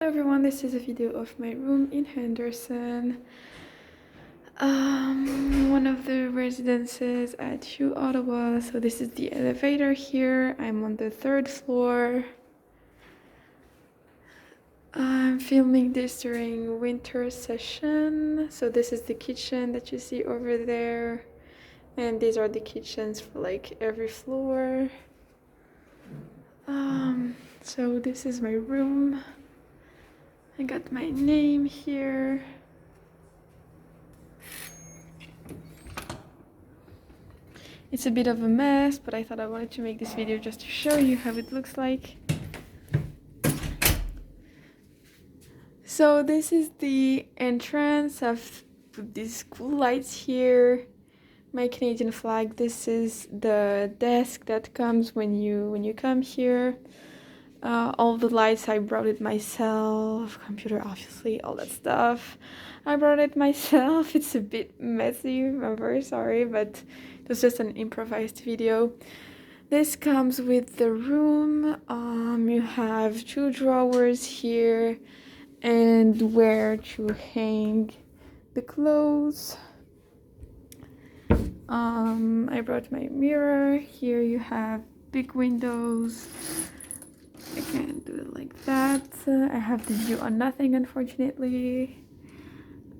Hello everyone, this is a video of my room in Henderson, one of the residences at uOttawa. So this is the elevator here. I'm on the 3rd floor. I'm filming this during winter session. So this is the kitchen that you see over there, and these are the kitchens for like every floor. So this is my room. I got my name here. It's a bit of a mess, but I thought I wanted to make this video just to show you how it looks like. So this is the entrance. I've put these cool lights here. My Canadian flag. This is the desk that comes when you come here. All the lights, I brought it myself. Computer, obviously, all that stuff. I brought it myself. It's a bit messy. I'm very sorry, but it was just an improvised video. This comes with the room. You have 2 drawers here and where to hang the clothes. I brought my mirror. Here you have big windows. I can't do it like that. I have the view on nothing, unfortunately.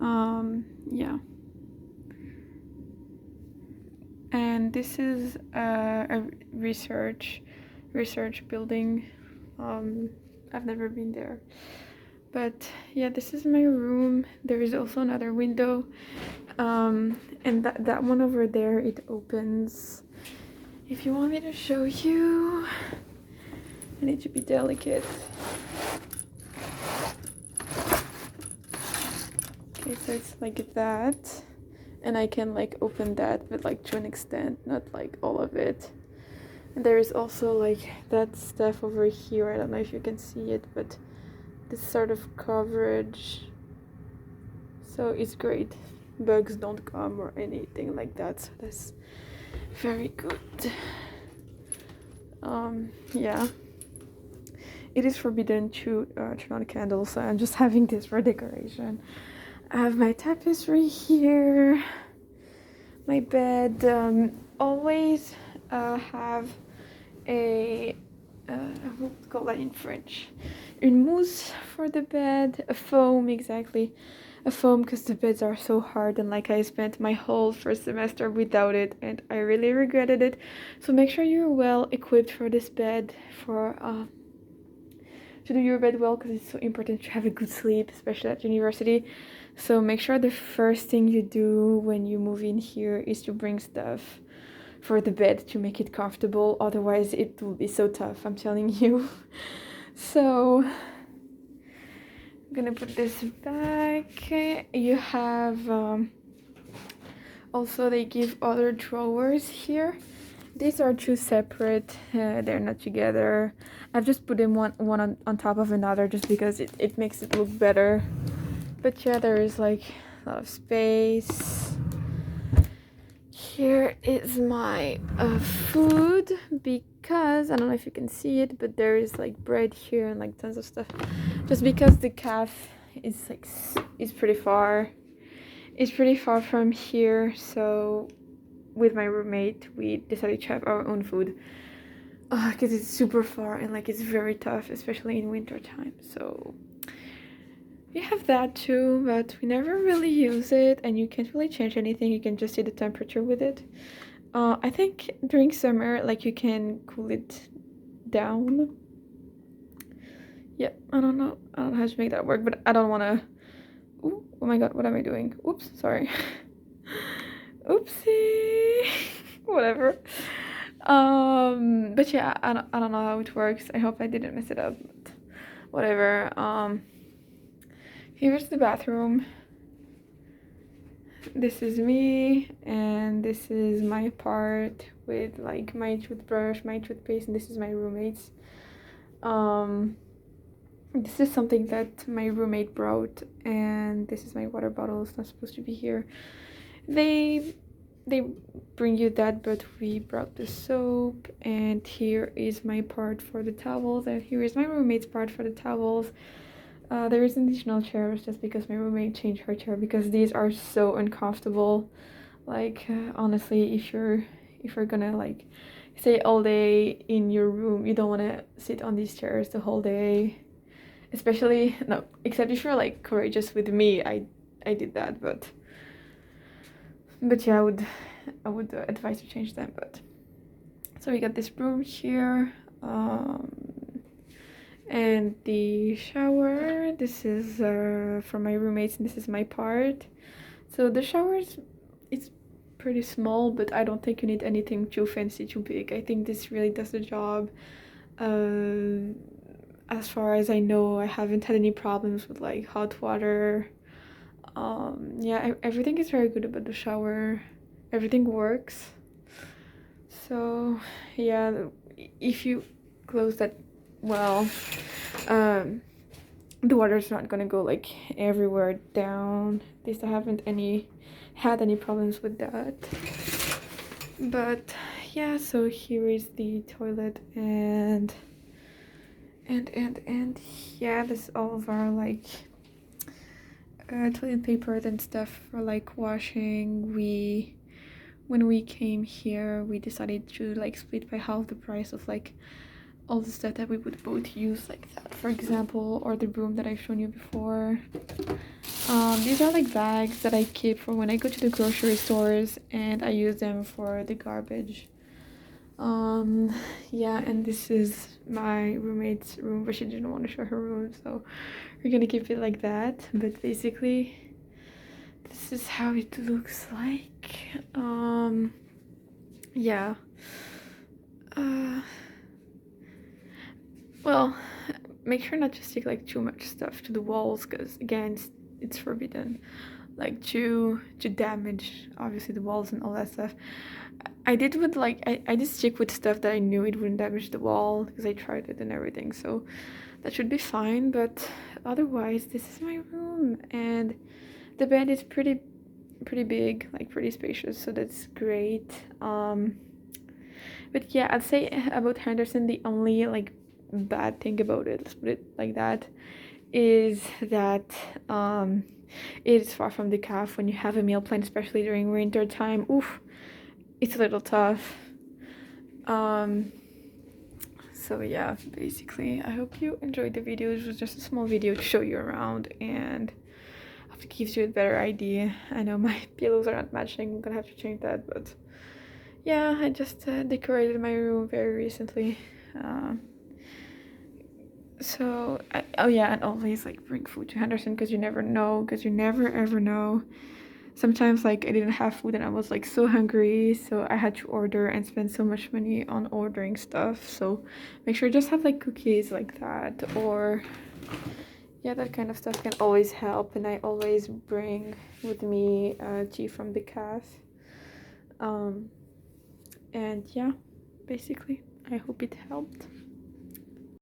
Yeah. And this is a research building. I've never been there. But yeah, this is my room. There is also another window. And that one over there, it opens. If you want me to show you, I need to be delicate. Okay, so it's like that. And I can like open that, but like to an extent, not like all of it. And there is also like that stuff over here. I don't know if you can see it, but this sort of coverage. So it's great. Bugs don't come or anything like that. So that's very good. Yeah. It is forbidden to turn on candles, so I'm just having this for decoration. I have my tapestry here. My bed. Always have a what's called that in French? Une mousse for the bed. A foam, exactly. A foam, because the beds are so hard, and like I spent my whole first semester without it, and I really regretted it. So make sure you're well equipped for this bed, for to do your bed well, because it's so important to have a good sleep, especially at university. So make sure the first thing you do when you move in here is to bring stuff for the bed to make it comfortable. Otherwise it will be so tough, I'm telling you. So I'm gonna put this back. You have also, they give other drawers here. These are 2 separate, they're not together. I've just put them one on top of another just because it makes it look better. But yeah, there is like a lot of space. Here is my food, because I don't know if you can see it, but there is like bread here and like tons of stuff. Just because the cafe is pretty far. It's pretty far from here, so with my roommate we decided to have our own food, because it's super far and like it's very tough, especially in winter time. So we have that too, but we never really use it, and you can't really change anything. You can just see the temperature with it. I think during summer, like, you can cool it down. Yeah, I don't know how to make that work, but I don't want to. Oh my god, what am I doing? Oops, sorry. Oopsie. Whatever. But yeah, I don't know how it works. I hope I didn't mess it up, but whatever. Here's the bathroom. This is me, and this is my part with like my toothbrush, my toothpaste, and this is my roommate's. This is something that my roommate brought, and this is my water bottle. It's not supposed to be here. They bring you that, but we brought the soap, and here is my part for the towels, and here is my roommate's part for the towels. There is additional chairs just because my roommate changed her chair because these are so uncomfortable. Like honestly, if you're gonna like stay all day in your room, you don't want to sit on these chairs the whole day. Especially no, except if you're like courageous with me. I did that, but yeah, I would advise to change them. But so we got this room here. And the shower, this is for my roommates, and this is my part. So the shower it's pretty small, but I don't think you need anything too fancy, too big. I think this really does the job. As far as I know, I haven't had any problems with like hot water. Yeah, everything is very good about the shower. Everything works. So yeah, if you close that well, the water's not gonna go like everywhere down. At least I haven't had any problems with that. But yeah, so here is the toilet and yeah, this is all of our like toilet paper and stuff for like washing. When we came here, we decided to like split by half the price of like all the stuff that we would both use, like that, for example, or the broom that I've shown you before. These are like bags that I keep for when I go to the grocery stores, and I use them for the garbage. Yeah, and this is my roommate's room, but she didn't want to show her room, so we're gonna keep it like that. But basically, this is how it looks like. Yeah. Well, make sure not to stick like too much stuff to the walls, because again, it's forbidden, like to damage obviously the walls and all that stuff. I did with like I did stick with stuff that I knew it wouldn't damage the wall because I tried it and everything, so that should be fine. But otherwise, this is my room, and the bed is pretty big, like pretty spacious, so that's great. But yeah, I'd say about Henderson, the only like bad thing about it, let's put it like that, is that it is far from the calf when you have a meal plan, especially during winter time. Oof, it's a little tough. So yeah, basically, I hope you enjoyed the video. It was just a small video to show you around, and I hope it gives you a better idea. I know my pillows are not matching, I'm gonna have to change that, but yeah, I just decorated my room very recently. Oh yeah, and always like bring food to Henderson, because you never know, because you never ever know. Sometimes like I didn't have food and I was like so hungry, so I had to order and spend so much money on ordering stuff. So make sure you just have like cookies like that, or yeah, that kind of stuff can always help. And I always bring with me tea from the calf. And yeah, basically I hope it helped.